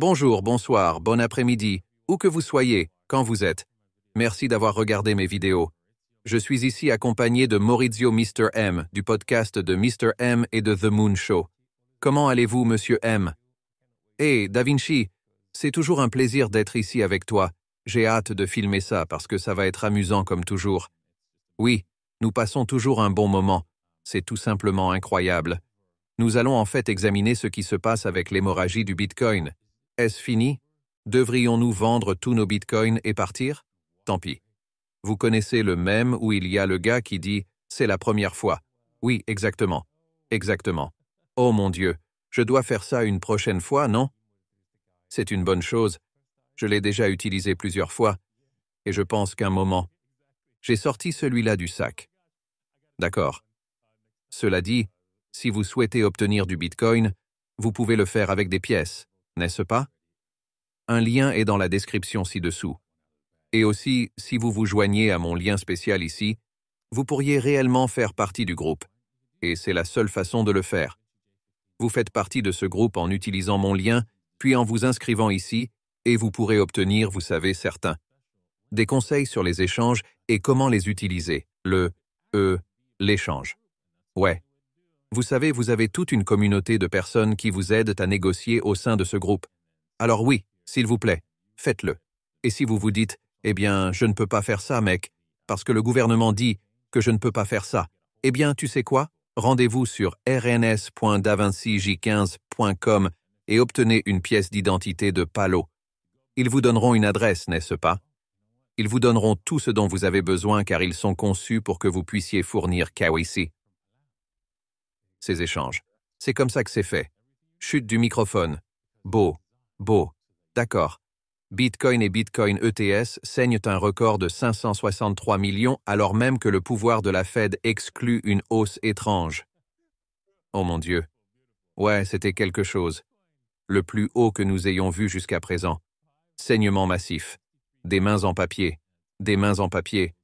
Bonjour, bonsoir, bon après-midi, où que vous soyez, quand vous êtes. Merci d'avoir regardé mes vidéos. Je suis ici accompagné de Maurizio Mr. M, du podcast de Mr. M et de The Moon Show. Comment allez-vous, Monsieur M? Hey, Da Vinci, c'est toujours un plaisir d'être ici avec toi. J'ai hâte de filmer ça parce que ça va être amusant comme toujours. Oui, nous passons toujours un bon moment. C'est tout simplement incroyable. Nous allons en fait examiner ce qui se passe avec l'hémorragie du Bitcoin. Est-ce fini? Devrions-nous vendre tous nos bitcoins et partir? Tant pis. Vous connaissez le mème où il y a le gars qui dit « c'est la première fois ». Oui, exactement. Exactement. Oh mon Dieu, je dois faire ça une prochaine fois, non? C'est une bonne chose. Je l'ai déjà utilisé plusieurs fois. Et je pense qu'un moment, j'ai sorti celui-là du sac. D'accord. Cela dit, si vous souhaitez obtenir du bitcoin, vous pouvez le faire avec des pièces, n'est-ce pas? Un lien est dans la description ci-dessous. Et aussi, si vous vous joignez à mon lien spécial ici, vous pourriez réellement faire partie du groupe. Et c'est la seule façon de le faire. Vous faites partie de ce groupe en utilisant mon lien, puis en vous inscrivant ici, et vous pourrez obtenir, vous savez, certains. Des conseils sur les échanges et comment les utiliser. L'échange. Ouais. Vous savez, vous avez toute une communauté de personnes qui vous aident à négocier au sein de ce groupe. Alors oui, s'il vous plaît, faites-le. Et si vous vous dites, eh bien, je ne peux pas faire ça, mec, parce que le gouvernement dit que je ne peux pas faire ça, eh bien, tu sais quoi? Rendez-vous sur rns.davincij15.com et obtenez une pièce d'identité de Palo. Ils vous donneront une adresse, n'est-ce pas? Ils vous donneront tout ce dont vous avez besoin car ils sont conçus pour que vous puissiez fournir KYC. Ces échanges. C'est comme ça que c'est fait. Chute du microphone. Beau. D'accord. Bitcoin et Bitcoin ETS saignent un record de 563 millions alors même que le pouvoir de la Fed exclut une hausse étrange. Oh mon Dieu. Ouais, c'était quelque chose. Le plus haut que nous ayons vu jusqu'à présent. Saignement massif. Des mains en papier. Des mains en papier.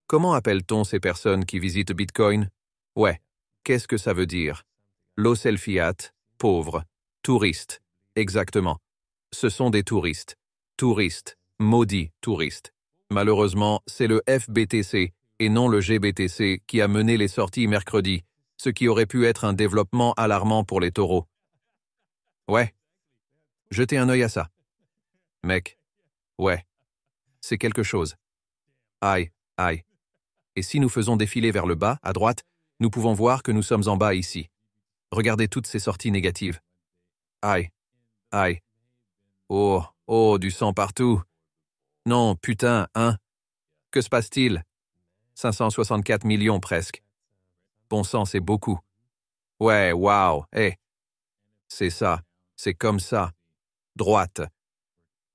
Comment appelle-t-on ces personnes qui visitent Bitcoin? Ouais. Qu'est-ce que ça veut dire? Los el fiat, pauvres, touristes. Exactement. Ce sont des touristes. Touristes, maudits touristes. Malheureusement, c'est le FBTC et non le GBTC qui a mené les sorties mercredi, ce qui aurait pu être un développement alarmant pour les taureaux. Ouais. Jetez un œil à ça. Mec. Ouais. C'est quelque chose. Aïe. Et si nous faisons défiler vers le bas, à droite, nous pouvons voir que nous sommes en bas ici. Regardez toutes ces sorties négatives. Aïe. Oh, du sang partout. Non, putain, hein? Que se passe-t-il? 564 millions presque. Bon sang, c'est beaucoup. Ouais, waouh, C'est ça, c'est comme ça. Droite.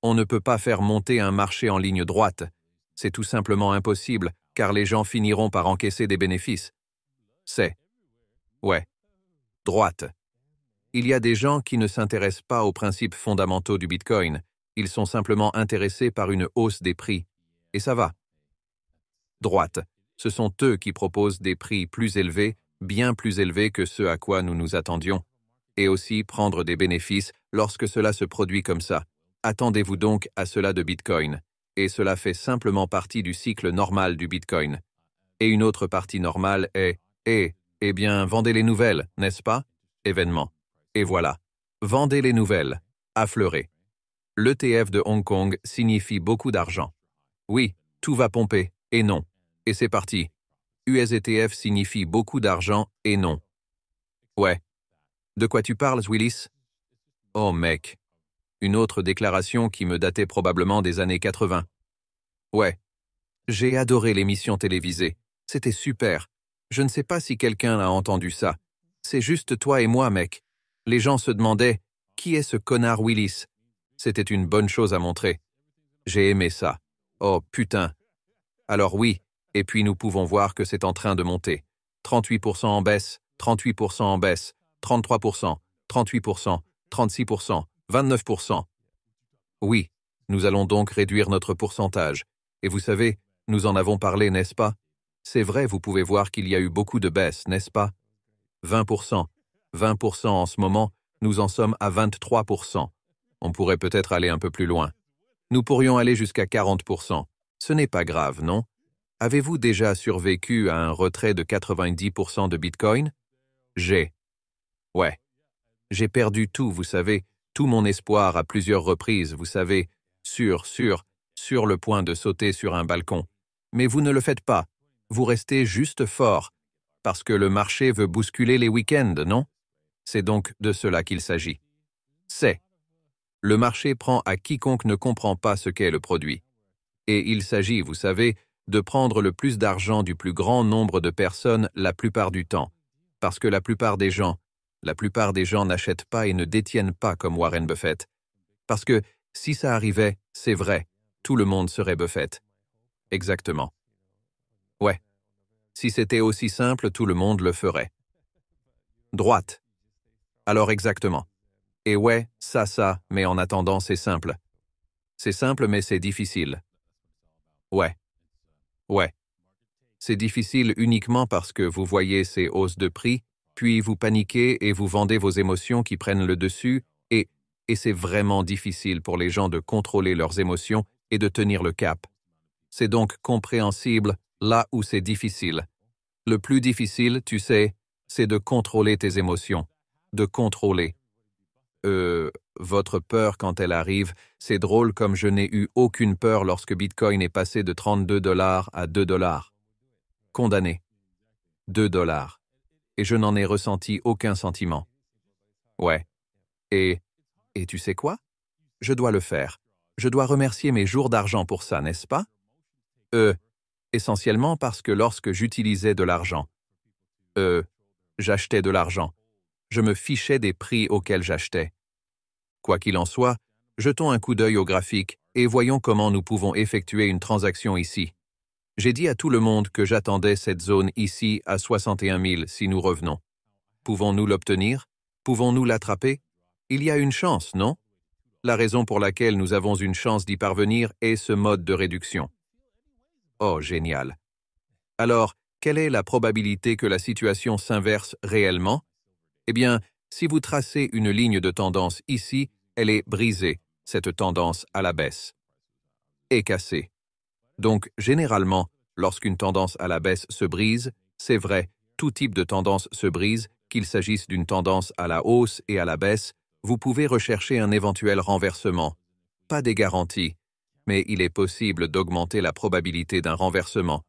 On ne peut pas faire monter un marché en ligne droite. C'est tout simplement impossible, car les gens finiront par encaisser des bénéfices. Ouais. Droite. Il y a des gens qui ne s'intéressent pas aux principes fondamentaux du Bitcoin. Ils sont simplement intéressés par une hausse des prix. Et ça va. Droite. Ce sont eux qui proposent des prix plus élevés, bien plus élevés que ceux à quoi nous nous attendions. Et aussi prendre des bénéfices lorsque cela se produit comme ça. Attendez-vous donc à cela de Bitcoin. Et cela fait simplement partie du cycle normal du Bitcoin. Et une autre partie normale est, eh bien, vendez les nouvelles, n'est-ce pas? Événement. Et voilà. Vendez les nouvelles. Affleurez. L'ETF de Hong Kong signifie beaucoup d'argent. Oui, tout va pomper, et non. Et c'est parti. USETF signifie beaucoup d'argent, et non. Ouais. De quoi tu parles, Willis? Oh mec. Une autre déclaration qui me datait probablement des années 80. Ouais. J'ai adoré l'émission télévisée. C'était super. Je ne sais pas si quelqu'un a entendu ça. C'est juste toi et moi, mec. Les gens se demandaient « Qui est ce connard Willis ?» C'était une bonne chose à montrer. J'ai aimé ça. Oh putain. Alors oui, et puis nous pouvons voir que c'est en train de monter. 38% en baisse, 38% en baisse, 33%, 38%, 36%, 29%. Oui, nous allons donc réduire notre pourcentage. Et vous savez, nous en avons parlé, n'est-ce pas? C'est vrai, vous pouvez voir qu'il y a eu beaucoup de baisses, n'est-ce pas? 20%. 20% en ce moment, nous en sommes à 23%. On pourrait peut-être aller un peu plus loin. Nous pourrions aller jusqu'à 40%. Ce n'est pas grave, non? Avez-vous déjà survécu à un retrait de 90% de Bitcoin? Ouais. J'ai perdu tout, vous savez, tout mon espoir à plusieurs reprises, vous savez, sur le point de sauter sur un balcon. Mais vous ne le faites pas. Vous restez juste fort. Parce que le marché veut bousculer les week-ends, non? C'est donc de cela qu'il s'agit. Le marché prend à quiconque ne comprend pas ce qu'est le produit. Et il s'agit, vous savez, de prendre le plus d'argent du plus grand nombre de personnes la plupart du temps. Parce que la plupart des gens n'achètent pas et ne détiennent pas comme Warren Buffett. Parce que si ça arrivait, c'est vrai, tout le monde serait Buffett. Exactement. Ouais. Si c'était aussi simple, tout le monde le ferait. Droite. Alors exactement. Et ouais, ça, mais en attendant, c'est simple. C'est simple, mais c'est difficile. Ouais. C'est difficile uniquement parce que vous voyez ces hausses de prix, puis vous paniquez et vous vendez vos émotions qui prennent le dessus, et c'est vraiment difficile pour les gens de contrôler leurs émotions et de tenir le cap. C'est donc compréhensible là où c'est difficile. Le plus difficile, tu sais, c'est de contrôler tes émotions. De contrôler. Votre peur quand elle arrive, c'est drôle comme je n'ai eu aucune peur lorsque Bitcoin est passé de 32 $ à 2 $. Condamné. 2 $. Et je n'en ai ressenti aucun sentiment. Ouais. Et tu sais quoi? Je dois le faire. Je dois remercier mes jours d'argent pour ça, n'est-ce pas? Essentiellement parce que lorsque j'utilisais de l'argent, j'achetais de l'argent. Je me fichais des prix auxquels j'achetais. Quoi qu'il en soit, jetons un coup d'œil au graphique et voyons comment nous pouvons effectuer une transaction ici. J'ai dit à tout le monde que j'attendais cette zone ici à 61 000 si nous revenons. Pouvons-nous l'obtenir? Pouvons-nous l'attraper? Il y a une chance, non? La raison pour laquelle nous avons une chance d'y parvenir est ce mode de réduction. Oh, génial. Alors, quelle est la probabilité que la situation s'inverse réellement? Eh bien, si vous tracez une ligne de tendance ici, elle est brisée, cette tendance à la baisse. Et cassée. Donc, généralement, lorsqu'une tendance à la baisse se brise, c'est vrai, tout type de tendance se brise, qu'il s'agisse d'une tendance à la hausse et à la baisse, vous pouvez rechercher un éventuel renversement. Pas des garanties, mais il est possible d'augmenter la probabilité d'un renversement.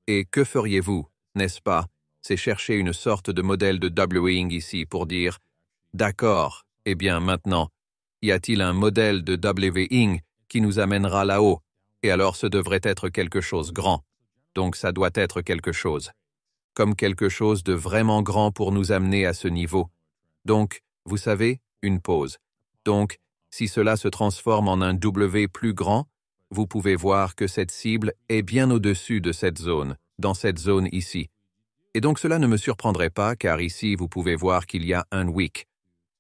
Et que feriez-vous, n'est-ce pas? C'est chercher une sorte de modèle de W-ing ici pour dire « D'accord, eh bien maintenant, y a-t-il un modèle de W-ing qui nous amènera là-haut? Et alors ce devrait être quelque chose grand. Donc ça doit être quelque chose. Comme quelque chose de vraiment grand pour nous amener à ce niveau. Donc, vous savez, une pause. Donc, si cela se transforme en un W plus grand, vous pouvez voir que cette cible est bien au-dessus de cette zone, dans cette zone ici. Et donc cela ne me surprendrait pas, car ici vous pouvez voir qu'il y a un wick.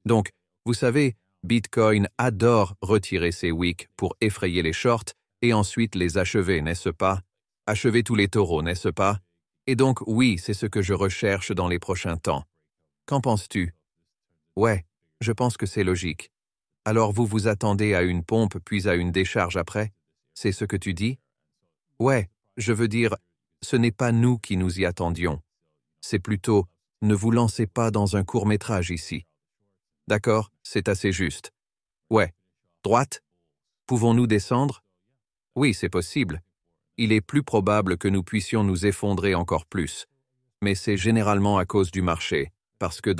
Donc, vous savez, Bitcoin adore retirer ses wicks pour effrayer les shorts et ensuite les achever, n'est-ce pas? Achever tous les taureaux, n'est-ce pas? Et donc, oui, c'est ce que je recherche dans les prochains temps. Qu'en penses-tu? Ouais, je pense que c'est logique. Alors vous vous attendez à une pompe puis à une décharge après? C'est ce que tu dis? Ouais, je veux dire, ce n'est pas nous qui nous y attendions. C'est plutôt, ne vous lancez pas dans un court-métrage ici. D'accord, c'est assez juste. Ouais. Droite? Pouvons-nous descendre? Oui, c'est possible. Il est plus probable que nous puissions nous effondrer encore plus. Mais c'est généralement à cause du marché, parce que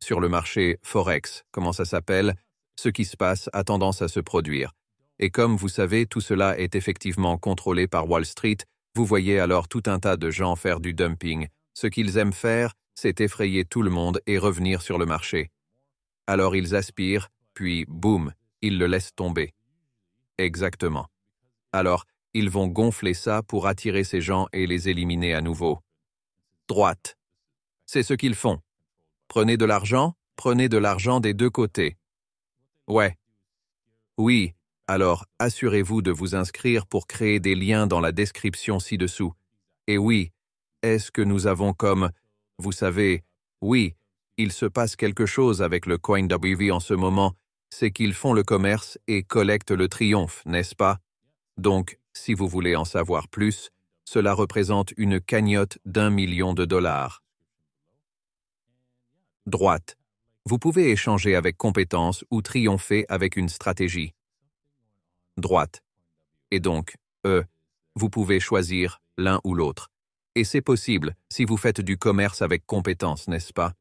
sur le marché Forex, comment ça s'appelle, ce qui se passe a tendance à se produire. Et comme vous savez, tout cela est effectivement contrôlé par Wall Street, vous voyez alors tout un tas de gens faire du dumping. Ce qu'ils aiment faire, c'est effrayer tout le monde et revenir sur le marché. Alors ils aspirent, puis boum, ils le laissent tomber. Exactement. Alors, ils vont gonfler ça pour attirer ces gens et les éliminer à nouveau. Droite. C'est ce qu'ils font. Prenez de l'argent des deux côtés. Ouais. Oui, alors assurez-vous de vous inscrire pour créer des liens dans la description ci-dessous. Et oui, est-ce que nous avons comme, vous savez, oui, il se passe quelque chose avec le CoinWV en ce moment, c'est qu'ils font le commerce et collectent le triomphe, n'est-ce pas? Donc, si vous voulez en savoir plus, cela représente une cagnotte d'1 million de dollars. Droite. Vous pouvez échanger avec compétence ou triompher avec une stratégie. Droite. Et donc, vous pouvez choisir l'un ou l'autre. Et c'est possible si vous faites du commerce avec compétence, n'est-ce pas?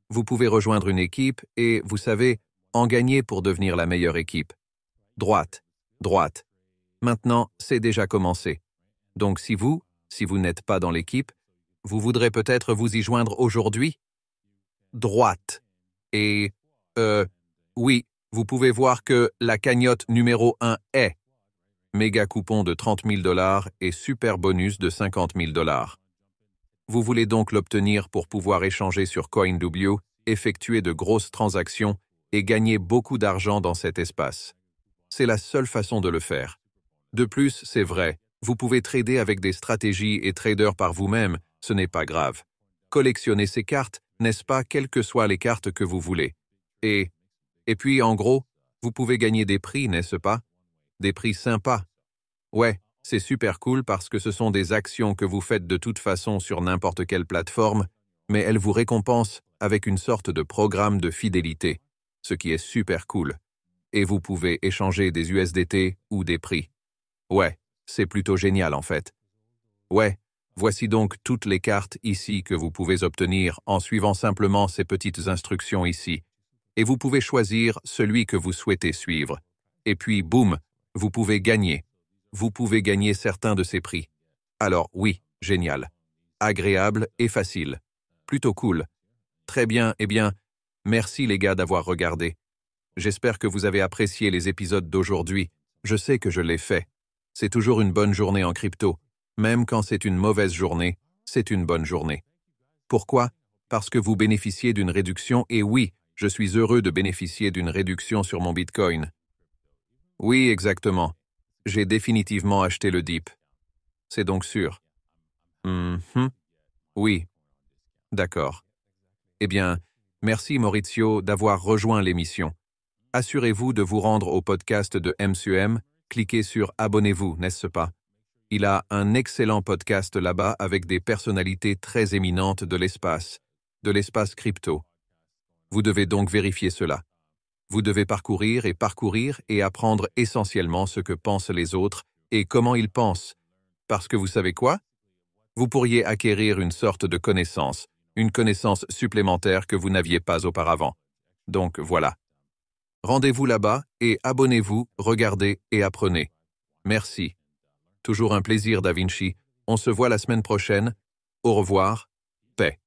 Vous pouvez rejoindre une équipe et, vous savez, en gagner pour devenir la meilleure équipe. Droite. Droite. Maintenant, c'est déjà commencé. Donc si vous n'êtes pas dans l'équipe, vous voudrez peut-être vous y joindre aujourd'hui? Droite. Et, oui, vous pouvez voir que la cagnotte numéro 1 est méga coupon de 30 000 dollars et super bonus de 50 000 dollars. Vous voulez donc l'obtenir pour pouvoir échanger sur CoinW, effectuer de grosses transactions et gagner beaucoup d'argent dans cet espace. C'est la seule façon de le faire. De plus, c'est vrai, vous pouvez trader avec des stratégies et traders par vous-même, ce n'est pas grave. Collectionnez ces cartes, n'est-ce pas, quelles que soient les cartes que vous voulez. Et puis, en gros, vous pouvez gagner des prix, n'est-ce pas? Des prix sympas. Ouais, c'est super cool parce que ce sont des actions que vous faites de toute façon sur n'importe quelle plateforme, mais elles vous récompensent avec une sorte de programme de fidélité, ce qui est super cool. Et vous pouvez échanger des USDT ou des prix. Ouais, c'est plutôt génial en fait. Ouais, voici donc toutes les cartes ici que vous pouvez obtenir en suivant simplement ces petites instructions ici. Et vous pouvez choisir celui que vous souhaitez suivre. Et puis, boum, vous pouvez gagner. Vous pouvez gagner certains de ces prix. Alors oui, génial. Agréable et facile. Plutôt cool. Très bien, eh bien, merci les gars d'avoir regardé. J'espère que vous avez apprécié les épisodes d'aujourd'hui. Je sais que je l'ai fait. C'est toujours une bonne journée en crypto. Même quand c'est une mauvaise journée, c'est une bonne journée. Pourquoi? Parce que vous bénéficiez d'une réduction et oui, je suis heureux de bénéficier d'une réduction sur mon Bitcoin. Oui, exactement. J'ai définitivement acheté le dip. C'est donc sûr. Oui. D'accord. Eh bien, merci Maurizio d'avoir rejoint l'émission. Assurez-vous de vous rendre au podcast de M2M, cliquez sur Abonnez-vous, n'est-ce pas? Il a un excellent podcast là-bas avec des personnalités très éminentes de l'espace crypto. Vous devez donc vérifier cela. Vous devez parcourir et apprendre essentiellement ce que pensent les autres et comment ils pensent. Parce que vous savez quoi? Vous pourriez acquérir une sorte de connaissance, une connaissance supplémentaire que vous n'aviez pas auparavant. Donc voilà. Rendez-vous là-bas et abonnez-vous, regardez et apprenez. Merci. Toujours un plaisir, Da Vinci. On se voit la semaine prochaine. Au revoir. Paix.